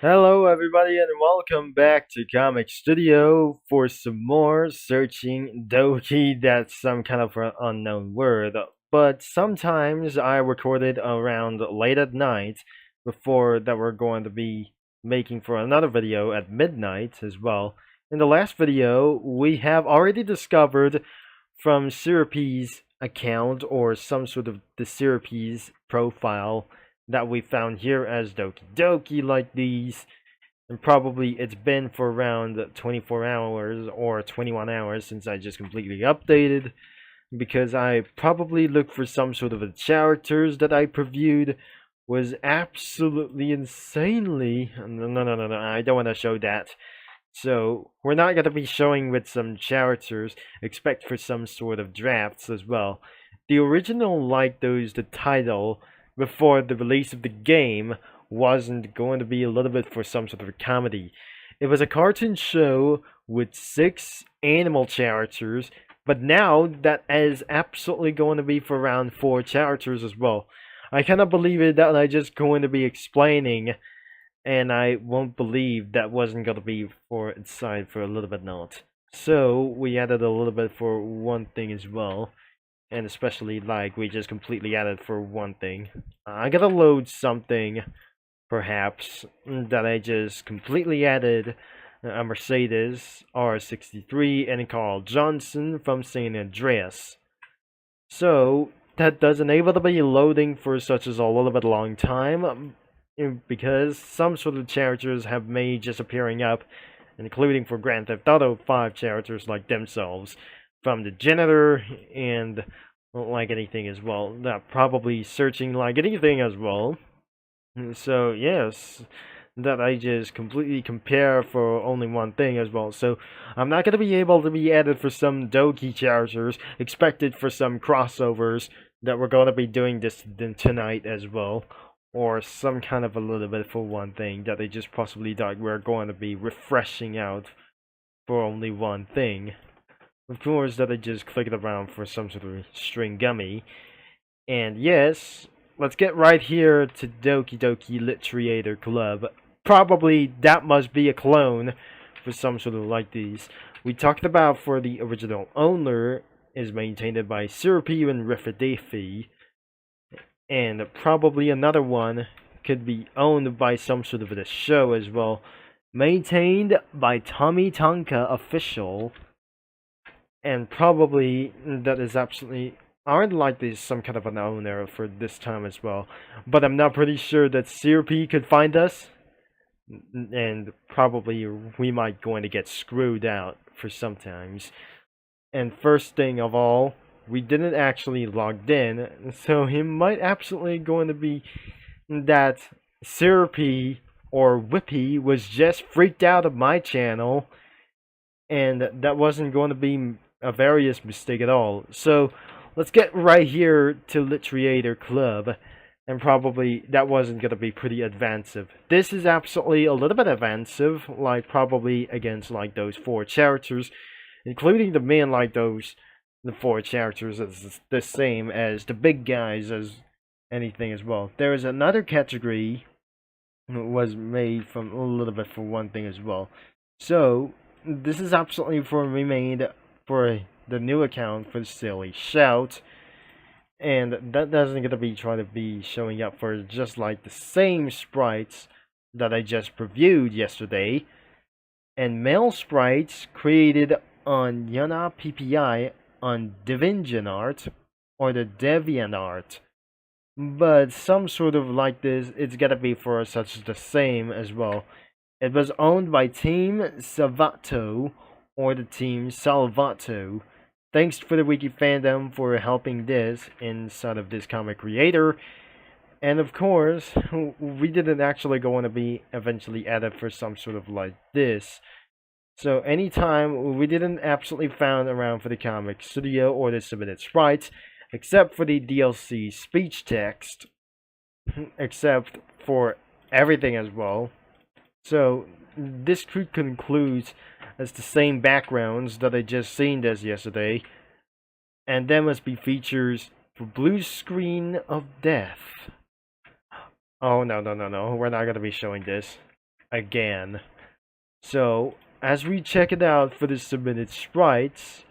Hello, everybody, and welcome back to Comic Studio for some more searching Doki. That's some kind of an unknown word, but sometimes I record it around late at night before that we're going to be making for another video at midnight as well. In the last video, we have already discovered from Syrupy's account or some sort of the Syrupy's profile that we found here as Doki Doki like these. And probably it's been for around 24 hours or 21 hours since I just completely updated. Because I probably looked for some sort of the characters that I previewed was absolutely insanely. No, I don't want to show that. So we're not going to be showing with some characters. Expect for some sort of drafts as well. The original, like those, the title before the release of the game wasn't going to be a little bit for some sort of a comedy. It was a cartoon show with 6 animal characters, but now that is absolutely going to be for around 4 characters as well. I cannot believe it that I just going to be explaining, and I won't believe that wasn't going to be for its side for a little bit not. So we added a little bit for one thing as well, and especially like we just completely added for one thing. I gotta load something perhaps that I just completely added a Mercedes R63 and Carl Johnson from San Andreas. So that does enable to be loading for such as a little bit long time because some sort of characters have made just appearing up, including for Grand Theft Auto 5 characters like themselves from the janitor and like anything as well. That probably searching like anything as well. So yes, that I just completely compare for only one thing as well. So I'm not gonna be able to be added for some Doki characters. Expected for some crossovers that we're gonna be doing this tonight as well, or some kind of a little bit for one thing that they just possibly thought we're going to be refreshing out for only one thing. Of course, that I just clicked around for some sort of string gummy. And yes, let's get right here to Doki Doki Literator Club. Probably that must be a clone for some sort of like these. We talked about for the original owner is maintained by Syrupy and Rifidefi. And probably another one could be owned by some sort of a show as well. Maintained by Tommy Tonka Official. And probably that is absolutely aren't like this some kind of an owner for this time as well. But I'm not pretty sure that CRP could find us. And probably we might going to get screwed out for sometimes. And first thing of all, we didn't actually logged in, so he might absolutely going to be that Syrupy or Whippy was just freaked out of my channel, and that wasn't going to be a various mistake at all. So let's get right here to Literator Club, and probably that wasn't going to be pretty advansive. This is absolutely a little bit advansive, like probably against like those 4 characters, including the men like those the 4 characters is the same as the big guys as anything as well. There is another category was made from a little bit for one thing as well. So this is absolutely for remade for the new account for Silly Shout. And that doesn't gonna be trying to be showing up for just like the same sprites that I just previewed yesterday. And male sprites created on Yana PPI on DeviantArt or the DeviantArt. But some sort of like this, it's gotta be for such the same as well. It was owned by Team Salvato or the Team Salvato. Thanks for the wiki fandom for helping this inside of this comic creator. And of course, we didn't actually going to be eventually added for some sort of like this. So anytime we didn't absolutely found around for the comic studio or the submitted sprites, except for the DLC speech text, except for everything as well. So this could conclude as the same backgrounds that I just seen this yesterday, and there must be features for blue screen of death. Oh no, we're not gonna be showing this. again. So, as we check it out for the submitted sprites,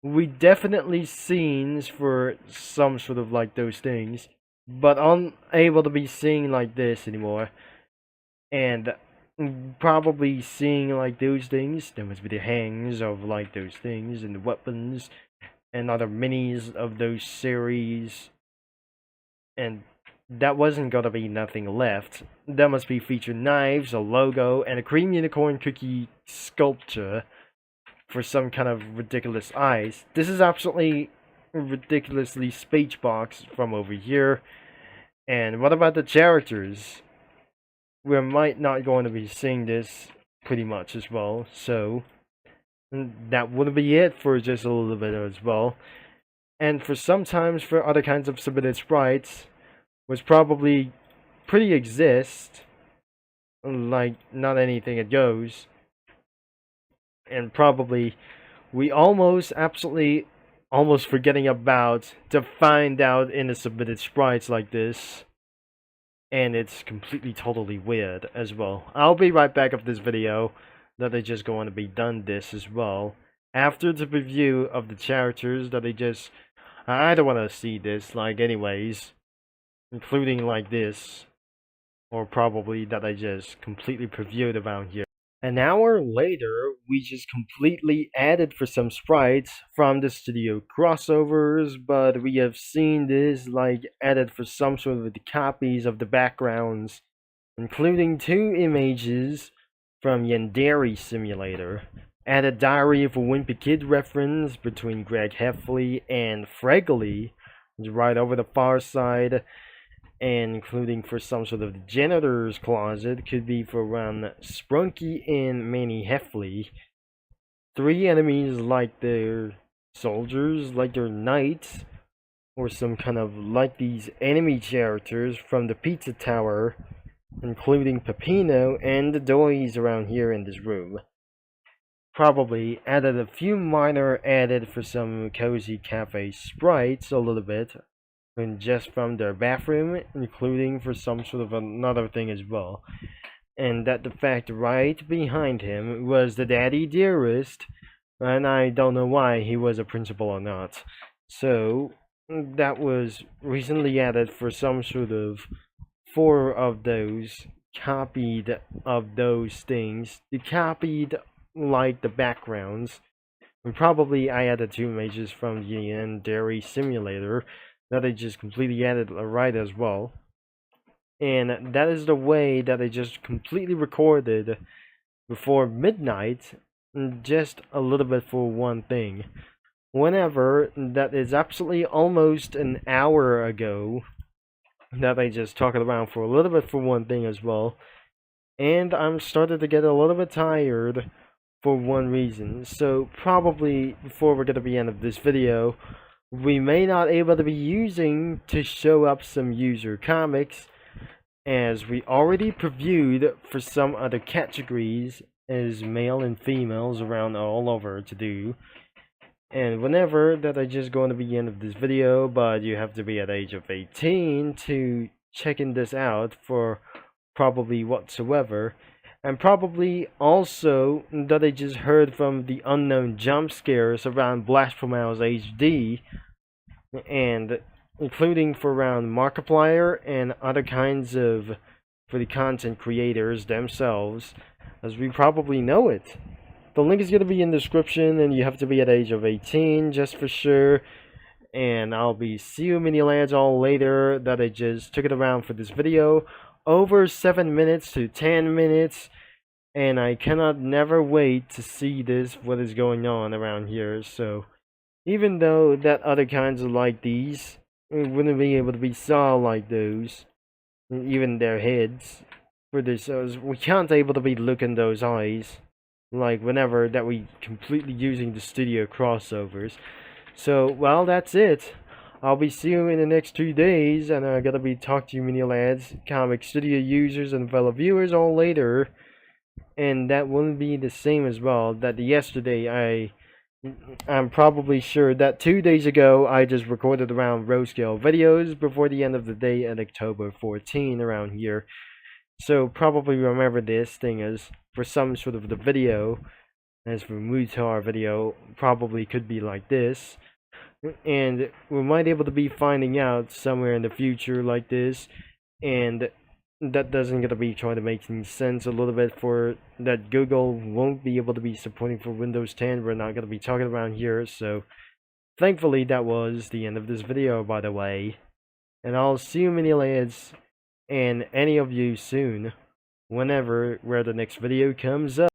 we definitely scenes for some sort of like those things, but unable to be seen like this anymore. And probably seeing like those things, there must be the hangs of like those things and the weapons and other minis of those series, and that wasn't gonna be nothing left. That must be featured knives, a logo, and a cream unicorn cookie sculpture for some kind of ridiculous eyes. This is absolutely ridiculously speechbox from over here. And what about the characters? We might not going to be seeing this pretty much as well, so that would be it for just a little bit as well. And for sometimes for other kinds of submitted sprites, was probably pretty exist, like not anything it goes, and probably we absolutely almost forgetting about to find out in the submitted sprites like this, and it's completely totally weird as well. I'll be right back of this video that they just going to be done this as well after the review of the characters that they just I don't want to see this like anyways, including like this, or probably that I just completely previewed around here. An hour later, we just completely added for some sprites from the studio crossovers, but we have seen this like added for some sort of the copies of the backgrounds, including 2 images from Yandere Simulator, added Diary of a Wimpy Kid reference between Greg Heffley and Fregley, right over the far side, and including for some sort of janitor's closet, could be for around Sprunky and Manny Heffley. 3 enemies like their soldiers, like their knights, or some kind of like these enemy characters from the pizza tower, including Peppino and the doys around here in this room. Probably added a few minor added for some cozy cafe sprites a little bit, and just from their bathroom, including for some sort of another thing as well. And that the fact right behind him was the daddy dearest, and I don't know why he was a principal or not. So that was recently added for some sort of 4 of those copied of those things. They copied like the backgrounds. And probably I added 2 images from the Yandere Simulator that I just completely added right as well. And that is the way that I just completely recorded before midnight, just a little bit for one thing. Whenever that is absolutely almost an hour ago that I just talked around for a little bit for one thing as well. And I'm starting to get a little bit tired for one reason. So probably before we're going to be end of this video, we may not able to be using to show up some user comics, as we already previewed for some other categories as male and females around all over to do. And whenever that I just going to be end of this video, but you have to be at age of 18 to checking this out for probably whatsoever. And probably also that I just heard from the unknown jump scares around Blast from Mouse HD, and including for around Markiplier and other kinds of for the content creators themselves, as we probably know it. The link is going to be in the description, and you have to be at age of 18 just for sure. And I'll be see you mini lads all later that I just took it around for this video. Over 7 minutes to 10 minutes, and I cannot never wait to see this, what is going on around here. So even though that other kinds of like these wouldn't be able to be saw like those, even their heads for this, we can't able to be looking those eyes like whenever that we completely using the studio crossovers. So well, that's it. I'll be seeing you in the next 2 days, and I gotta be talking to you mini lads, comic studio users and fellow viewers all later. And that wouldn't be the same as well that yesterday I'm probably sure that 2 days ago I just recorded around row scale videos before the end of the day at October 14 around here. So probably remember this thing is for some sort of the video, as for Mutar video, probably could be like this. And we might able to be finding out somewhere in the future like this, and that doesn't gonna be trying to make any sense a little bit for that Google won't be able to be supporting for Windows 10. We're not gonna be talking around here, so thankfully that was the end of this video, by the way. And I'll see you many lads and any of you soon, whenever where the next video comes up.